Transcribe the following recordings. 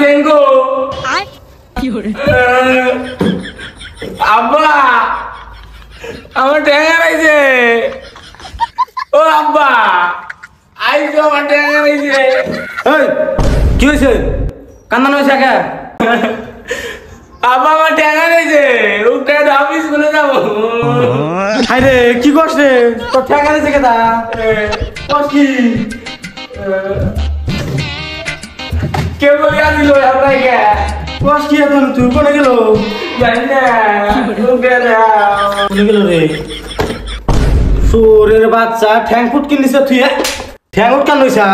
ঠেঙ্গো আব্বা আমার ঠেঙ্গা রয়েছে ও আব্বা আইসো আমার ঠেঙ্গা রয়েছে কি হয়েছে কান্না হয়েছে আগে আব্বা আমার ঠেঙ্গা রয়েছে উঠে অফিস করে যাবো আরে কি করছে তোর ঠেঙ্গা রয়েছে কেদা কি কে বলে আসিল আপনাকে কস কি এখন তুই কোনে গেল জানি না উঠে যাও গেল রে সুরের বাচ্চা ঠ্যাং ফুটকি নিছে তুই ঠ্যাং উটকান লইছা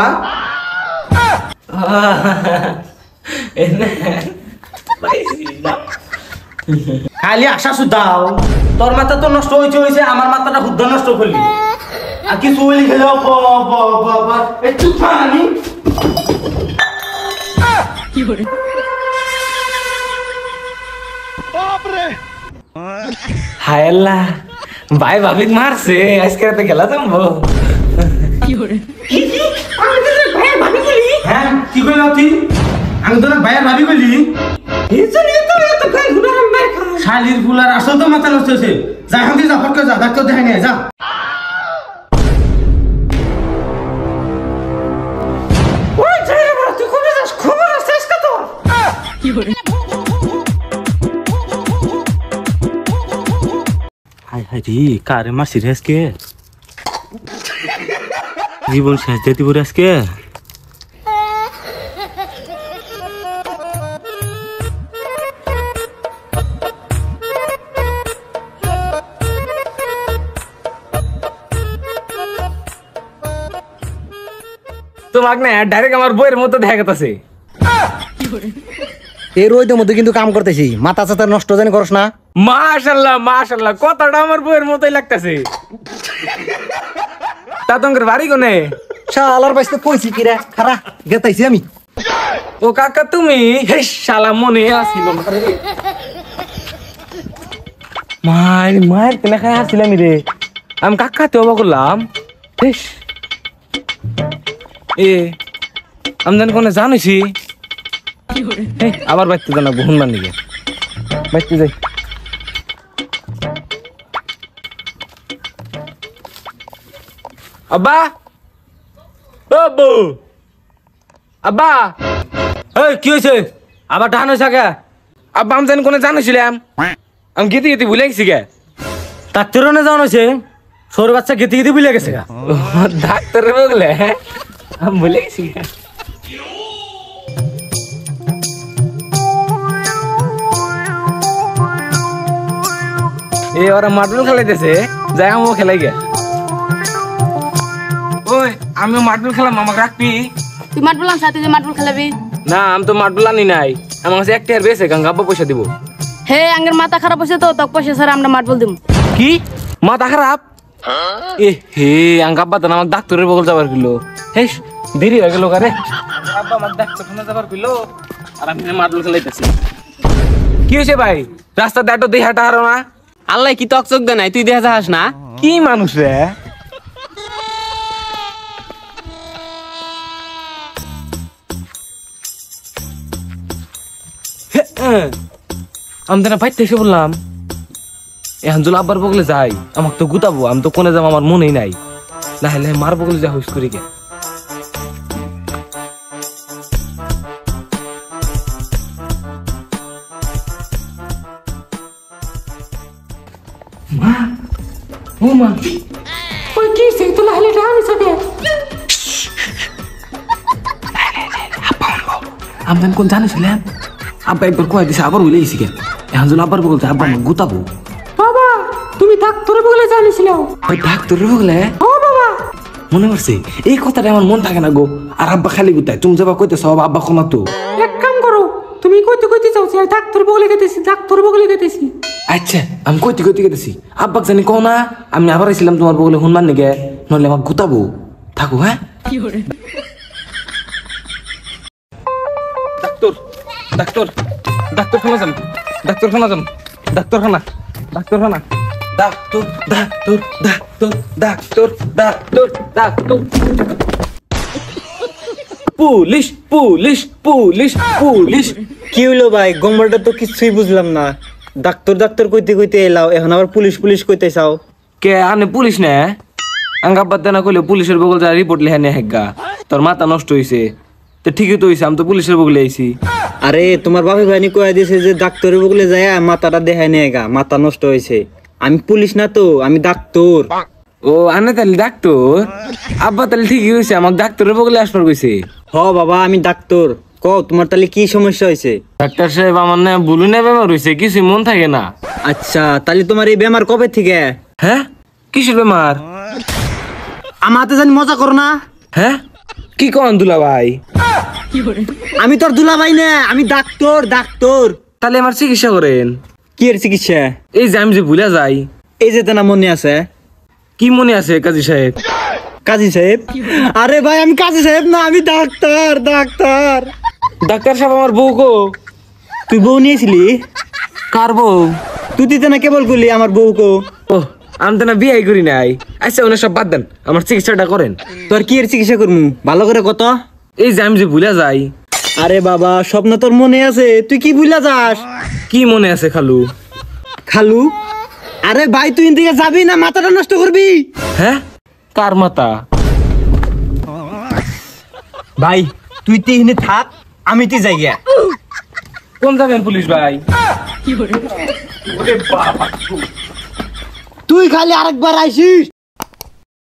খালি আশা সুদাও তোর মাথা তো নষ্ট হয়েছে আমার মাথাটা হুদ্ধ নষ্ট করলি আর কিছু বলি খেলে একটু পানি হায় আল্লাহ ভাই ভাবিক মারছে আজকে রাতে খেলা জমবো হ্যাঁ কি কইলা তুই আমি তো না ভাইয়ের ভাবি কইলি শালির ফুলার আসল তো মাথা নষ্ট হয়েছে যা এখান থেকে যা ফটকে যা ডাক্তার দেখাই নিয়ে যা কারে মারছি রে আজকে জীবন শেষ যেতে পারে আজকে তোমাক না ডাইরেক্ট আমার বইয়ের মতো দেখা গেছে এই রোদের মধ্যে কিন্তু কাম করতেছি মাথা চাতা নষ্ট জানি করস না মাশাআল্লাহ মাশাআল্লাহ কথাটা আমার বইয়ের মতোই লাগতেছে তা তোমার বাড়ি কোনে শালার বাইসতে কইছি কি রে খারা গেতাইছি আমি ও কাকা তুমি হে শালা মনে আসিল মায়ের মায়ের কেনা খাই আসছিলাম রে আমি কাকাতে অবাক করলাম বেশ এ আমি জানি কোনে জানিছি আবার বাইতে জানা বহুন মান দিকে বাইতে যাই আব্বা ও বউ আব্বা এই কি হয়েছে আবার টান হয়েছে আগে আব্বা আমি জানি কোনে জানিছিলাম আমি গেতে গেতে ভুলে গেছি গে ডাক্তারও না যাওয়া হয়েছে সৌর বাচ্চা গেতে গেতে ভুলে গেছে ডাক্তারে বললে আমি ভুলে গেছি গে এই ওরা মার্বেল খেলাইতেছে যাই আমিও খেলাই গে ওই আমিও মার্বেল খেলাম আমাকে রাখবি তুই মার্বেল আনছ তুই মার্বেল খেলাবি না আমি তো মার্বেল আনি নাই আমার কাছে 1 টাকার বেশি গাঙ্গা আব্বা পয়সা দিব হে আঙ্গের মাথা খারাপ হইছে তো তক পয়সা ছাড়া আমরা মার্বেল দিমু কি মাথা খারাপ এ হে আঙ্গা আব্বা তো আমাকে ডাক্তারের বগল যাবার কইলো হেস দেরি হয়ে গেল কারে আব্বা আমাকে ডাক্তারখানা যাবার কইলো আর আমি মার্বেল খেলাইতেছি কি হইছে ভাই রাস্তা দাঁটো দেই হাঁটা হারো না আল্লাহ কি তক চোখ দে নাই তুই দেখা যাস না কি মানুষ রে আমি তো বাইতে এসে বললাম এখন যদি আব্বার বগলে যাই আমাকে তো গুতাবো আমি তো কোনে যাবো আমার মনেই নাই লাহে লাহে মার বগলে যা হুস করি গে মা ও মা ওই কি সে তো লাহে লাহে আমি সাথে আমি কোন জানিছিলাম আব্বা একবার কয়ে দিছে আবার উইলে গেছি কেন এখন যদি আব্বার বগলে আব্বা আমাকে গুতাবো বাবা তুমি ডাক্তারের বগলে জানিছিল ওই ডাক্তারের বগলে ও বাবা মনে করছে এই কথাটা আমার মন থাকে না গো আর আব্বা খালি গুতায় তুমি যাবা কইতেছ আব্বা ক্ষমা তো এক কাম করো তুমি কইতে কইতে যাও ডাক্তার বগলে গেতেছি ডাক্তার বগলে গেতেছি আচ্ছা আমি কইতে কইতে গেতেছি আব্বাক জানি কও না আমি আবার আইছিলাম তোমার বগলে হুনমান নিগে নইলে আমাকে গুতাবো থাকো হ্যাঁ ডাক্তার ডাক্তার ডাক্তারখানা যান ডাক্তারখানা যান ডাক্তারখানা ডাক্তারখানা doctor doctor doctor doctor doctor doctor police police police police. কি হইলো ভাই, গম্বরটা তো কিছুই বুঝলাম না। ডাক্তার ডাক্তার কইতে কইতে এলাও, এখন আবার পুলিশ পুলিশ কইতে চাও। কে আনে পুলিশ না? আঙ্গাব্বাদ দেনা কইলে পুলিশের বগল যা রিপোর্ট লেখা নে হেগা, তোর মাথা নষ্ট হইছে। তো ঠিকই তো হইছে, আমি তো পুলিশের বগলে আইছি। আরে তোমার বাপে ভাইনি কয়ে দিয়েছে যে ডাক্তারের বগলে যায় মাথাটা দেখায় নিয়ে গা, মাথা নষ্ট হয়েছে। আমি পুলিশ না তো, আমি ডাক্তার। ও আনে তাহলে ডাক্তার? আব্বা তাহলে ঠিকই হইছে, আমাকে ডাক্তারের বগলে আসবার কইছে। হ বাবা, আমি ডাক্তার। কও তোমার তাহলে কি সমস্যা হয়েছে? ডাক্তার সাহেব আমার না বুলু না বেমার হইছে, কিছু মন থাকে না। আচ্ছা, তাহলে তোমার এই বেমার কবে থেকে? হ্যাঁ কিসের বেমার? আমার হাতে জানি মজা করো না। হ্যাঁ কি কন দুলা ভাই? আমি তোর দুলাভাই না, আমি ডাক্তার ডাক্তার। তাহলে আমার চিকিৎসা করেন। কি এর চিকিৎসা? এই যে আমি যে ভুলে যাই। এই যে তেনা মনে আছে? কি মনে আছে কাজী সাহেব? কাজী সাহেব? আরে ভাই আমি কাজী সাহেব না, আমি ডাক্তার ডাক্তার। ডাক্তার সাহেব আমার বউ কো? তুই বউ নিয়েছিলি? কার বউ? তুই দিতে না কেবল করলি আমার বউ কো। ও আমি তো না বিয়ে করি নাই। আচ্ছা ওনার সব বাদ দেন, আমার চিকিৎসাটা করেন। তোর কি এর চিকিৎসা করবো ভালো করে কত? এই যে আমি যে ভুলে যাই। আরে বাবা, স্বপ্ন তোর মনে আছে, তুই কি ভুলা যাস? কি মনে আছে খালু? খালু? আরে ভাই তুই এদিকে যাবি না, মাথাটা নষ্ট করবি। হ্যাঁ কার মাথা? ভাই তুই তিনে থাক, আমি তি যাই গিয়া। কোন যাবেন পুলিশ ভাই? তুই খালি আরেকবার আইসিস